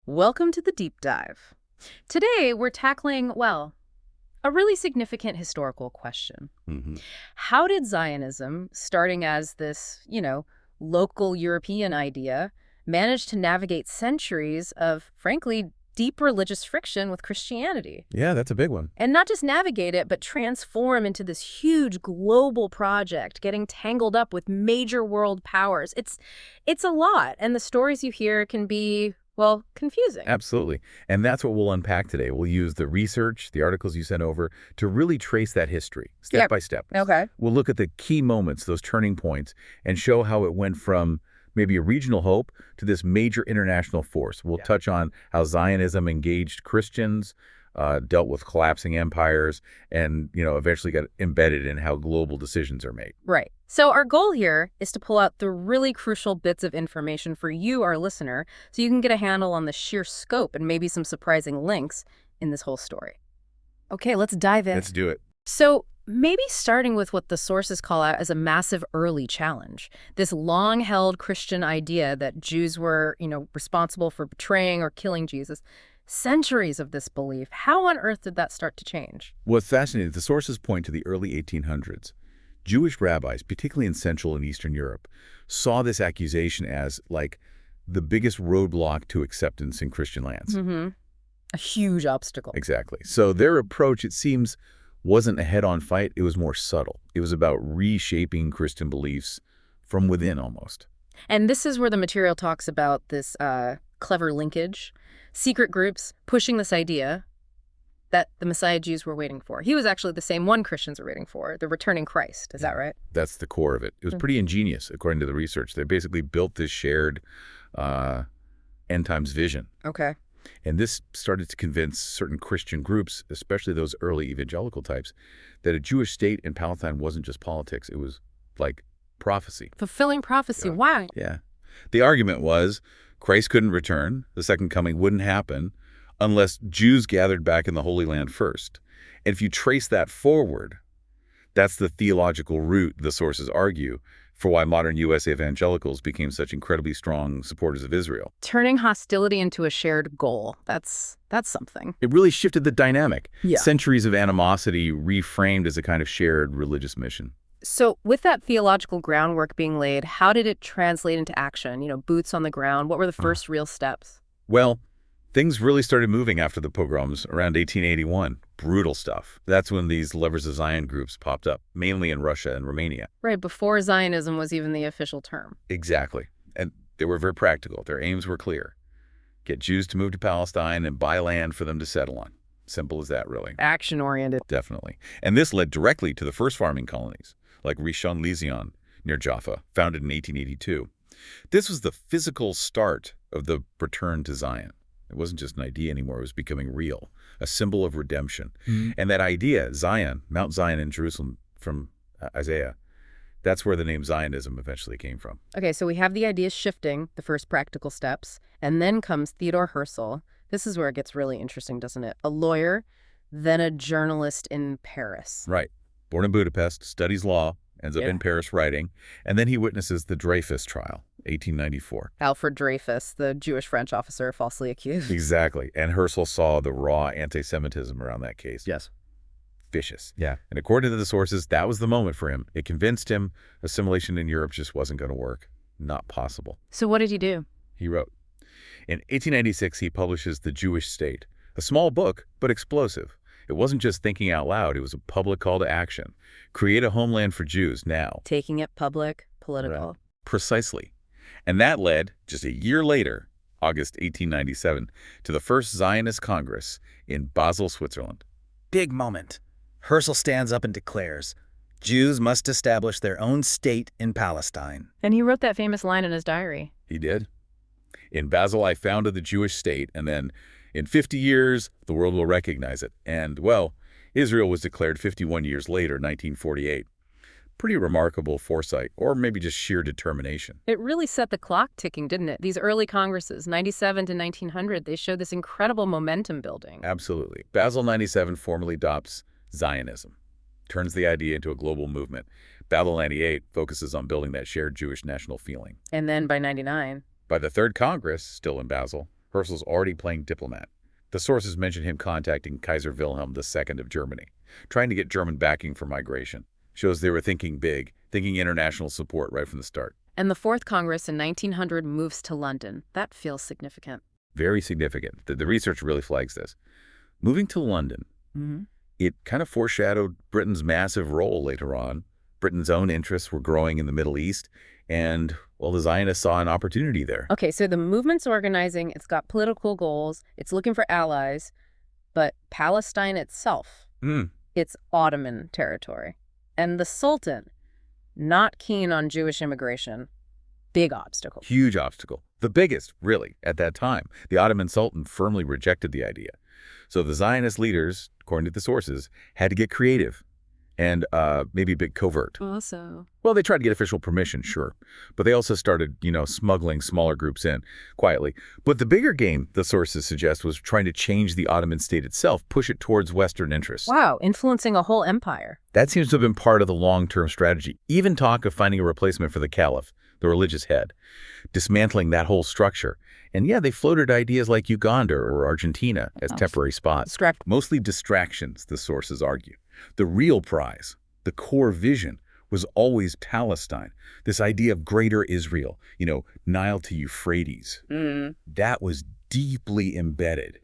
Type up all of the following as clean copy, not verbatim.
Welcome to the deep dive. Today, we're tackling, well, a really significant historical question. hmm How did Zionism, starting as this, local European idea, manage to navigate centuries of, frankly, deep religious friction with Christianity? Yeah, that's a big one. And not just navigate it, but transform into this huge global project, getting tangled up with major world powers. It's a lot, and the stories you hear can be, well, confusing. Absolutely. And that's what we'll unpack today. We'll use the research, the articles you sent over, to really trace that history, step by step. Okay. We'll look at the key moments, those turning points, and show how it went from maybe a regional hope to this major international force. We'll touch on how Zionism engaged Christians, dealt with collapsing empires, and, eventually got embedded in how global decisions are made. Right. So our goal here is to pull out the really crucial bits of information for you, our listener, so you can get a handle on the sheer scope and maybe some surprising links in this whole story. Okay, let's dive in. Let's do it. So maybe starting with what the sources call out as a massive early challenge, this long-held Christian idea that Jews were, responsible for betraying or killing Jesus. Centuries of this belief. How on earth did that start to change? What's fascinating, the sources point to the early 1800s. Jewish rabbis, particularly in Central and Eastern Europe, saw this accusation as, like, the biggest roadblock to acceptance in Christian lands. Mm-hmm. A huge obstacle. Exactly. So their approach, it seems, wasn't a head-on fight. It was more subtle. It was about reshaping Christian beliefs from within almost. And this is where the material talks about this clever linkage, secret groups pushing this idea that the Messiah Jews were waiting for. He was actually the same one Christians were waiting for, the returning Christ. Is that right? That's the core of it. It was pretty ingenious, according to the research. They basically built this shared end times vision. Okay. And this started to convince certain Christian groups, especially those early evangelical types, that a Jewish state in Palestine wasn't just politics. It was like prophecy. Fulfilling prophecy. Yeah. Why? Yeah. The argument was Christ couldn't return. The second coming wouldn't happen unless Jews gathered back in the Holy Land first. And if you trace that forward, that's the theological root, the sources argue, for why modern U.S. evangelicals became such incredibly strong supporters of Israel. Turning hostility into a shared goal. That's something. It really shifted the dynamic. Yeah. Centuries of animosity reframed as a kind of shared religious mission. So with that theological groundwork being laid, how did it translate into action? Boots on the ground. What were the first real steps? Well, things really started moving after the pogroms around 1881. Brutal stuff. That's when these Lovers of Zion groups popped up, mainly in Russia and Romania. Right, before Zionism was even the official term. Exactly. And they were very practical. Their aims were clear. Get Jews to move to Palestine and buy land for them to settle on. Simple as that, really. Action-oriented. Definitely. And this led directly to the first farming colonies, like Rishon LeZion near Jaffa, founded in 1882. This was the physical start of the return to Zion. It wasn't just an idea anymore. It was becoming real, a symbol of redemption. And that idea, Zion, Mount Zion in Jerusalem from Isaiah, that's where the name Zionism eventually came from. Okay, so we have the ideas shifting, the first practical steps, and then comes Theodore Herzl. This is where it gets really interesting, doesn't it? A lawyer, then a journalist in Paris. Right. Born in Budapest, studies law, ends up in Paris writing, and then he witnesses the Dreyfus trial, 1894. Alfred Dreyfus, the Jewish French officer falsely accused. Exactly. And Herzl saw the raw anti-Semitism around that case. Yes. Vicious. Yeah. And according to the sources, that was the moment for him. It convinced him assimilation in Europe just wasn't going to work. Not possible. So what did he do? He wrote. In 1896, he publishes The Jewish State, a small book, but explosive. It wasn't just thinking out loud. It was a public call to action. Create a homeland for Jews now. Taking it public, political. Right. Precisely. And that led, just a year later, August 1897, to the first Zionist Congress in Basel, Switzerland. Big moment. Herzl stands up and declares, Jews must establish their own state in Palestine. And he wrote that famous line in his diary. He did. In Basel, I founded the Jewish state, and then in 50 years, the world will recognize it. And, well, Israel was declared 51 years later, 1948. Pretty remarkable foresight, or maybe just sheer determination. It really set the clock ticking, didn't it? These early Congresses, 97 to 1900, they showed this incredible momentum building. Absolutely. Basel 97 formally adopts Zionism, turns the idea into a global movement. Basel 98 focuses on building that shared Jewish national feeling. And then by 99... By the Third Congress, still in Basel, Herzl's already playing diplomat. The sources mention him contacting Kaiser Wilhelm II of Germany, trying to get German backing for migration. Shows they were thinking big, thinking international support right from the start. And the Fourth Congress in 1900 moves to London. That feels significant. Very significant. The research really flags this. Moving to London, it kind of foreshadowed Britain's massive role later on. Britain's own interests were growing in the Middle East, and, well, the Zionists saw an opportunity there. Okay, so the movement's organizing, it's got political goals, it's looking for allies, but Palestine itself, it's Ottoman territory. And the Sultan, not keen on Jewish immigration. Big obstacle. Huge obstacle. The biggest, really, at that time. The Ottoman Sultan firmly rejected the idea. So the Zionist leaders, according to the sources, had to get creative and maybe a bit covert. Also. Well, they tried to get official permission, sure. But they also started, smuggling smaller groups in quietly. But the bigger game, the sources suggest, was trying to change the Ottoman state itself, push it towards Western interests. Wow, influencing a whole empire. That seems to have been part of the long-term strategy. Even talk of finding a replacement for the caliph, the religious head, dismantling that whole structure. And yeah, they floated ideas like Uganda or Argentina as temporary spots. Mostly distractions, the sources argue. The real prize, the core vision, was always Palestine. This idea of greater Israel, Nile to Euphrates. That was deeply embedded,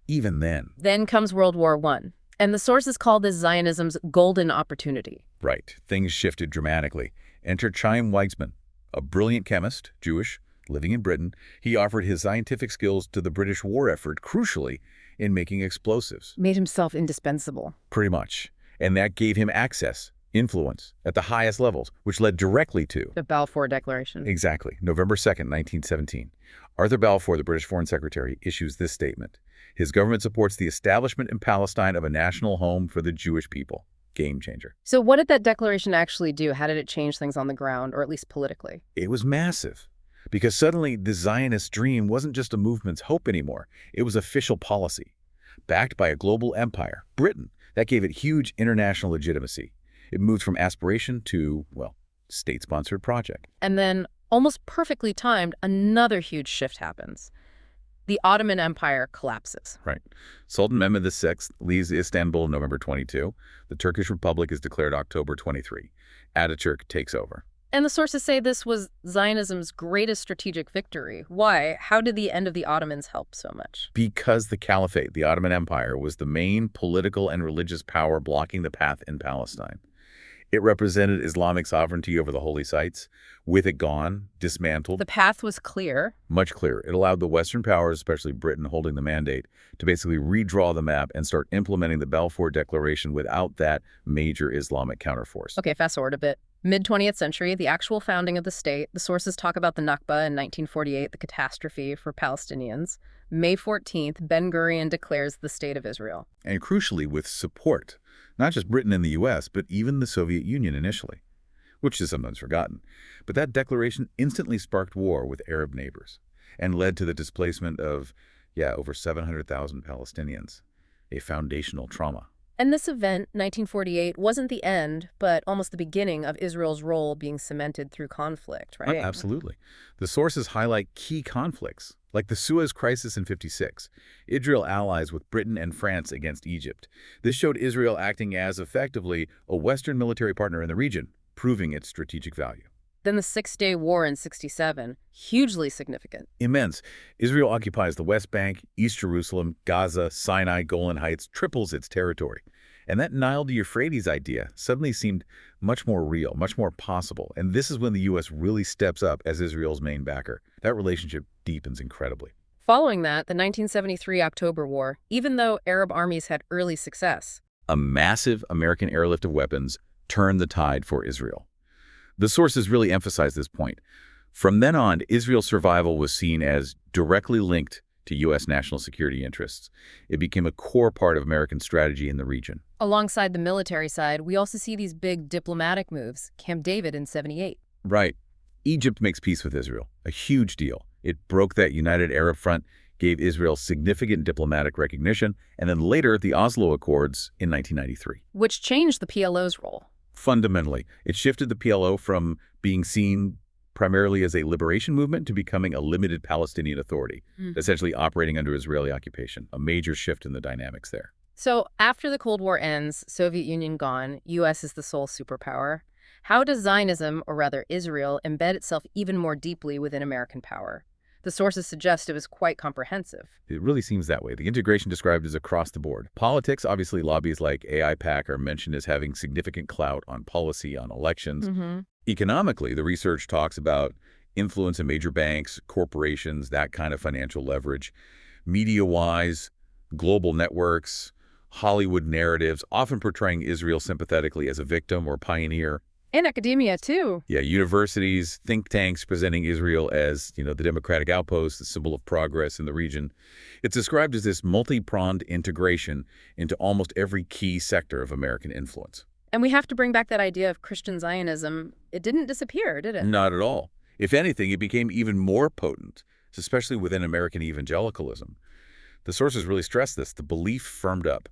even then. Then comes World War I, and the sources call this Zionism's golden opportunity. Right. Things shifted dramatically. Enter Chaim Weizmann, a brilliant chemist, Jewish, living in Britain. He offered his scientific skills to the British war effort, crucially, in making explosives. Made himself indispensable. Pretty much. And that gave him access, influence, at the highest levels, which led directly to the Balfour Declaration. Exactly. November 2nd, 1917. Arthur Balfour, the British Foreign Secretary, issues this statement. His government supports the establishment in Palestine of a national home for the Jewish people. Game changer. So what did that declaration actually do? How did it change things on the ground, or at least politically? It was massive. Because suddenly the Zionist dream wasn't just a movement's hope anymore. It was official policy. Backed by a global empire, Britain, that gave it huge international legitimacy. It moved from aspiration to, well, state-sponsored project. And then, almost perfectly timed, another huge shift happens. The Ottoman Empire collapses. Right. Sultan Mehmed VI leaves Istanbul November 22. The Turkish Republic is declared October 23. Ataturk takes over. And the sources say this was Zionism's greatest strategic victory. Why? How did the end of the Ottomans help so much? Because the Caliphate, the Ottoman Empire, was the main political and religious power blocking the path in Palestine. It represented Islamic sovereignty over the holy sites. With it gone, dismantled. The path was clear. Much clearer. It allowed the Western powers, especially Britain holding the mandate, to basically redraw the map and start implementing the Balfour Declaration without that major Islamic counterforce. Okay, fast forward a bit. Mid-20th century, the actual founding of the state. The sources talk about the Nakba in 1948, the catastrophe for Palestinians. May 14th, Ben-Gurion declares the State of Israel. And crucially, with support. Not just Britain and the U.S., but even the Soviet Union initially, which is sometimes forgotten. But that declaration instantly sparked war with Arab neighbors and led to the displacement of, over 700,000 Palestinians, a foundational trauma. And this event, 1948, wasn't the end, but almost the beginning of Israel's role being cemented through conflict, right? Absolutely. The sources highlight key conflicts, like the Suez Crisis in '56. Israel allies with Britain and France against Egypt. This showed Israel acting as, effectively, a Western military partner in the region, proving its strategic value. Then the Six-Day War in '67, hugely significant. Immense. Israel occupies the West Bank, East Jerusalem, Gaza, Sinai, Golan Heights, triples its territory. And that Nile to Euphrates idea suddenly seemed much more real, much more possible. And this is when the U.S. really steps up as Israel's main backer. That relationship deepens incredibly. Following that, the 1973 October War, even though Arab armies had early success, a massive American airlift of weapons turned the tide for Israel. The sources really emphasize this point. From then on, Israel's survival was seen as directly linked to U.S. national security interests. It became a core part of American strategy in the region. Alongside the military side, we also see these big diplomatic moves. Camp David in '78. Right. Egypt makes peace with Israel, a huge deal. It broke that United Arab Front, gave Israel significant diplomatic recognition, and then later the Oslo Accords in 1993. Which changed the PLO's role. Fundamentally, it shifted the PLO from being seen primarily as a liberation movement to becoming a limited Palestinian authority, essentially operating under Israeli occupation, a major shift in the dynamics there. So after the Cold War ends, Soviet Union gone, U.S. is the sole superpower. How does Zionism, or rather Israel, embed itself even more deeply within American power? The sources suggest it was quite comprehensive. It really seems that way. The integration described is across the board. Politics, obviously lobbies like AIPAC are mentioned as having significant clout on policy, on elections. Economically, the research talks about influence in major banks, corporations, that kind of financial leverage. Media-wise, global networks, Hollywood narratives, often portraying Israel sympathetically as a victim or pioneer. In academia, too. Yeah, universities, think tanks presenting Israel as, the democratic outpost, the symbol of progress in the region. It's described as this multi-pronged integration into almost every key sector of American influence. And we have to bring back that idea of Christian Zionism. It didn't disappear, did it? Not at all. If anything, it became even more potent, especially within American evangelicalism. The sources really stress this. The belief firmed up.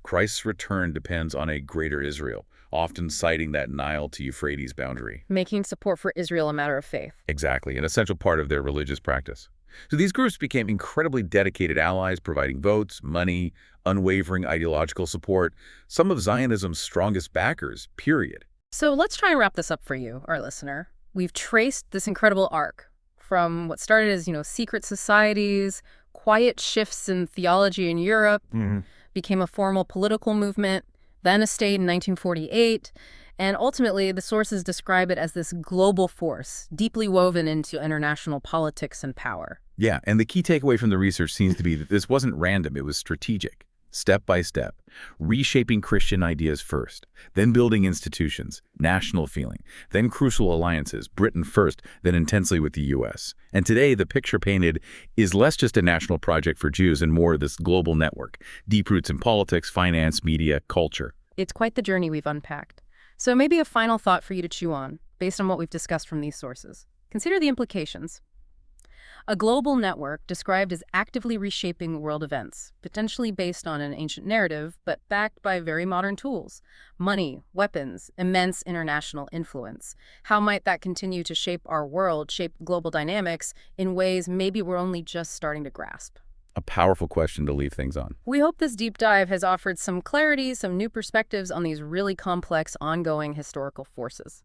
Christ's return depends on a greater Israel, often citing that Nile to Euphrates boundary. Making support for Israel a matter of faith. Exactly, an essential part of their religious practice. So these groups became incredibly dedicated allies, providing votes, money, unwavering ideological support, some of Zionism's strongest backers, period. So let's try and wrap this up for you, our listener. We've traced this incredible arc from what started as, secret societies, quiet shifts in theology in Europe, became a formal political movement, then a state in 1948, and ultimately the sources describe it as this global force, deeply woven into international politics and power. Yeah, and the key takeaway from the research seems to be that this wasn't random, it was strategic. Step by step, reshaping Christian ideas first, then building institutions, national feeling, then crucial alliances, Britain first, then intensely with the U.S. And today, the picture painted is less just a national project for Jews and more this global network, deep roots in politics, finance, media, culture. It's quite the journey we've unpacked. So maybe a final thought for you to chew on, based on what we've discussed from these sources. Consider the implications. A global network described as actively reshaping world events, potentially based on an ancient narrative, but backed by very modern tools. Money, weapons, immense international influence. How might that continue to shape our world, shape global dynamics in ways maybe we're only just starting to grasp? A powerful question to leave things on. We hope this deep dive has offered some clarity, some new perspectives on these really complex, ongoing historical forces.